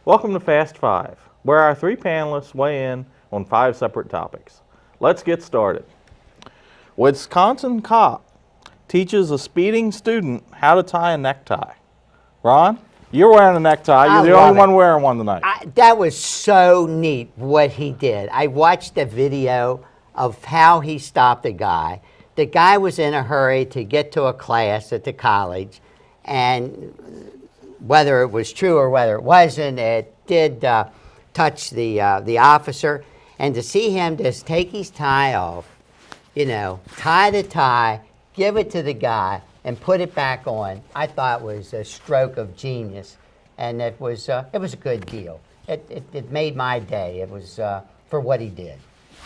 Welcome to Fast Five, where our three panelists weigh in on 5 separate topics. Let's get started. Wisconsin cop teaches a speeding student how to tie a necktie. Ron, you're wearing a necktie. You're the only one wearing one tonight. That was so neat what he did. I watched a video of how he stopped a guy. The guy was in a hurry to get to a class at the college, and whether it was true or whether it wasn't, it did touch the officer. And to see him just take his tie off, tie the tie, give it to the guy, and put it back on, I thought was a stroke of genius, and it was a good deal. It made my day. It was for what he did.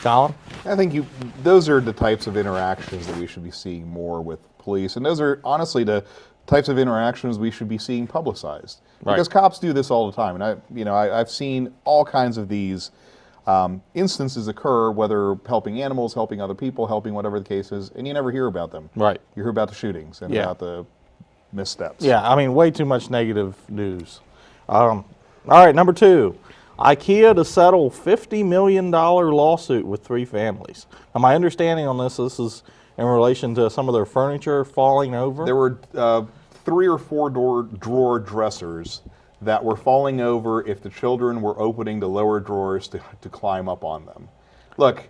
Colin? I think those are the types of interactions that we should be seeing more with police, and those are honestly the types of interactions we should be seeing publicized. Right. Because cops do this all the time, and I've seen all kinds of these instances occur, whether helping animals, helping other people, helping whatever the case is, and you never hear about them. Right. You hear about the shootings and about the missteps. Yeah, I mean, way too much negative news. All right, number 2. Ikea to settle $50 million lawsuit with 3 families. Now, my understanding on this is in relation to some of their furniture falling over. There were 3 or 4 drawer dressers that were falling over if the children were opening the lower drawers to climb up on them. Look,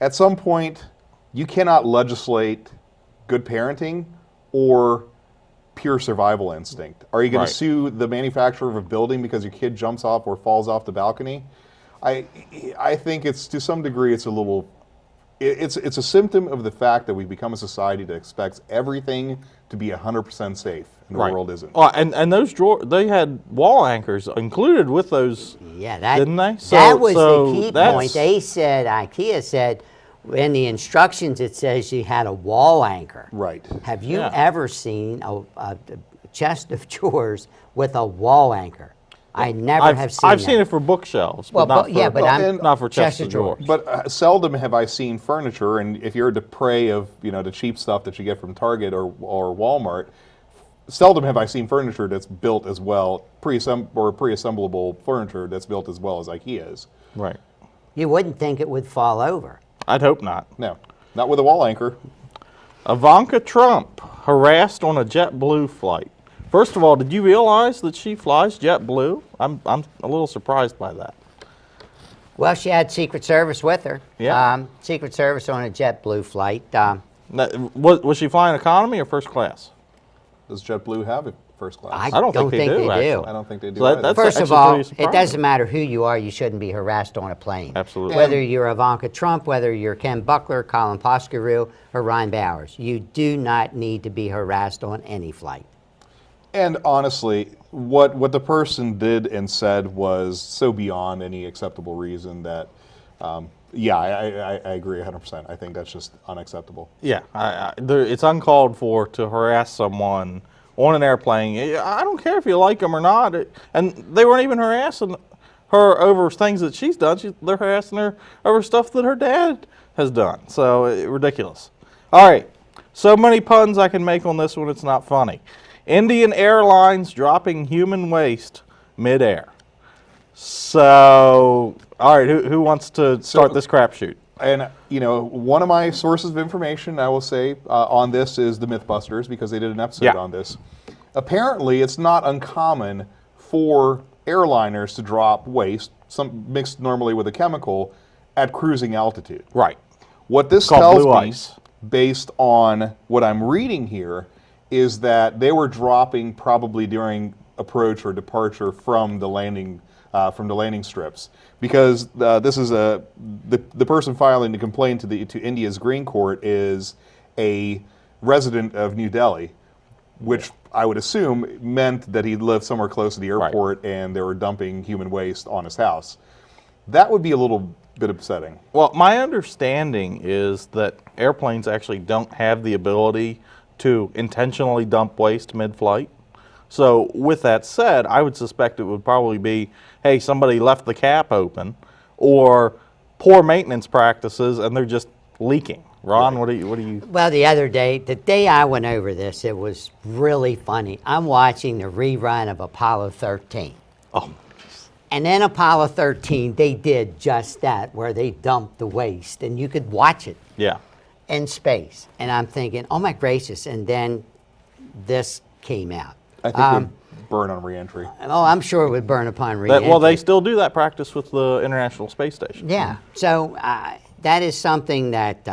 at some point, you cannot legislate good parenting or pure survival instinct. Are you going to sue the manufacturer of a building because your kid jumps off or falls off the balcony? I think it's, to some degree, it's a little, it's a symptom of the fact that we've become a society that expects everything to be 100% safe, and the world isn't. Oh, and those drawers, they had wall anchors included with those, didn't they? That was the key point. Ikea said, in the instructions it says you had a wall anchor. Right. Have you ever seen a chest of drawers with a wall anchor? I never have seen I've that. seen it for bookshelves, but not for chest of drawers. But seldom have I seen furniture, and if you're the prey of the cheap stuff that you get from Target or Walmart, seldom have I seen furniture that's built as well, pre-assemblable furniture that's built as well as IKEA's. Right. You wouldn't think it would fall over. I'd hope not. No, not with a wall anchor. Ivanka Trump harassed on a JetBlue flight. First of all, did you realize that she flies JetBlue? I'm a little surprised by that. Well, she had Secret Service with her. Yeah. Secret Service on a JetBlue flight. Was she flying economy or first class? Does JetBlue have a first class? I don't think they do. I don't think they do. So First of all, it doesn't matter who you are, you shouldn't be harassed on a plane. Absolutely. Whether you're Ivanka Trump, whether you're Ken Buckler, Colin Poscaroo, or Ryan Bowers, you do not need to be harassed on any flight. And honestly, what the person did and said was so beyond any acceptable reason that, I agree 100%. I think that's just unacceptable. Yeah, it's uncalled for to harass someone on an airplane. I don't care if you like them or not. And they weren't even harassing her over things that she's done. They're harassing her over stuff that her dad has done. So ridiculous. All right, so many puns I can make on this one, it's not funny. Indian Airlines dropping human waste midair. So, all right, who wants to start this crapshoot? And, one of my sources of information, I will say, on this is the Mythbusters, because they did an episode on this. Apparently, it's not uncommon for airliners to drop waste, some mixed normally with a chemical, at cruising altitude. Right. What this tells me, based on what I'm reading here, is that they were dropping probably during approach or departure from the landing strips, because this is the person filing the complaint to India's Green Court is a resident of New Delhi, which I would assume meant that he lived somewhere close to the airport and they were dumping human waste on his house. That would be a little bit upsetting. Well, my understanding is that airplanes actually don't have the ability to intentionally dump waste mid-flight. So with that said, I would suspect it would probably be, hey, somebody left the cap open, or poor maintenance practices and they're just leaking. Ron, what do you? Well, the day I went over this, it was really funny. I'm watching the rerun of Apollo 13. Oh. And then Apollo 13, they did just that, where they dumped the waste, and you could watch it Yeah. in space. And I'm thinking, oh my gracious, and then this came out. I think it would burn on reentry. Oh, I'm sure it would burn upon re-entry. Well, they still do that practice with the International Space Station. Yeah, so that is something that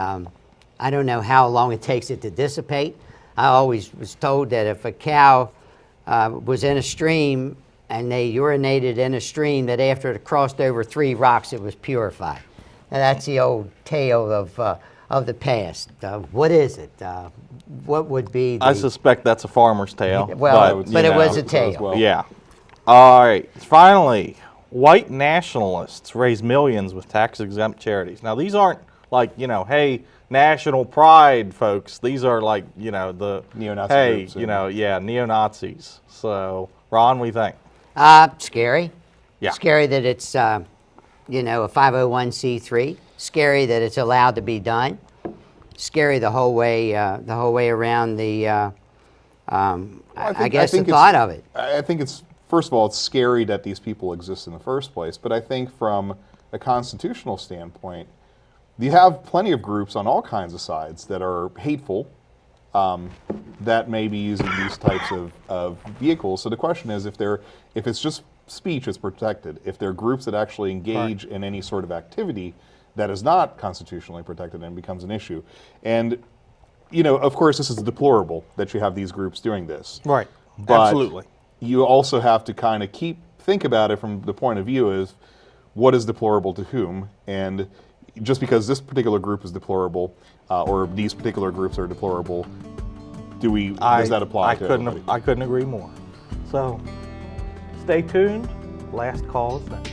I don't know how long it takes it to dissipate. I always was told that if a cow was in a stream and they urinated in a stream, that after it crossed over 3 rocks, it was purified. Now, that's the old tale of the past. What is it? What would be the... I suspect that's a farmer's tale. Well, but you it was know, a tale. well. Yeah. All right. Finally, white nationalists raise millions with tax-exempt charities. Now, these aren't like, you know, hey, national pride, folks. These are like, you know, the Neo-Nazi hey, groups, you know, yeah, neo-Nazis. So, Ron, what do you think? Scary. Yeah. Scary that it's, you know, a 501c3. Scary that it's allowed to be done. Scary the whole way around the, I guess the thought of it. I think it's, first of all, it's scary that these people exist in the first place. But I think from a constitutional standpoint, you have plenty of groups on all kinds of sides that are hateful, that may be using these types of vehicles. So the question is, if it's just speech, it's protected. If they're groups that actually engage in any sort of activity that is not constitutionally protected, and becomes an issue. And, you know, of course, this is deplorable that you have these groups doing this. Right. But Absolutely. you also have to kind of think about it from the point of view of what is deplorable to whom, and just because this particular group is deplorable, or these particular groups are deplorable, does that apply to everybody? I couldn't agree more. So, stay tuned. Last call is next.